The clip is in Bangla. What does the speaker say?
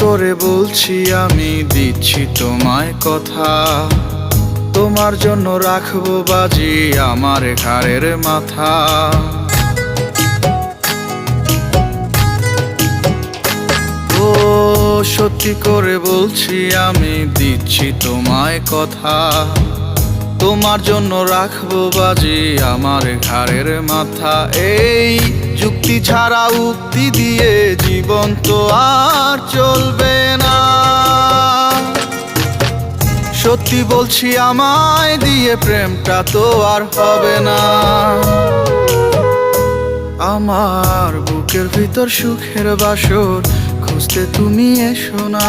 করে বলছি আমি দিচ্ছি তোমায় কথা, তোমার জন্য রাখবো বাজি আমার ঘাড়ের মাথা। ও সত্যি করে বলছি আমি দিচ্ছি তোমায় কথা, তোমার জন্য রাখবো বাজি আমার ঘাড়ের মাথা। এই যুক্তি ছাড়া উক্তি দিয়ে জীবন তো আর চলবে না, সত্যি বলছি আমায় দিয়ে প্রেমটা তো আর হবে না। আমার বুকের ভিতর সুখের বাসর খুঁজতে তুমি এসো না।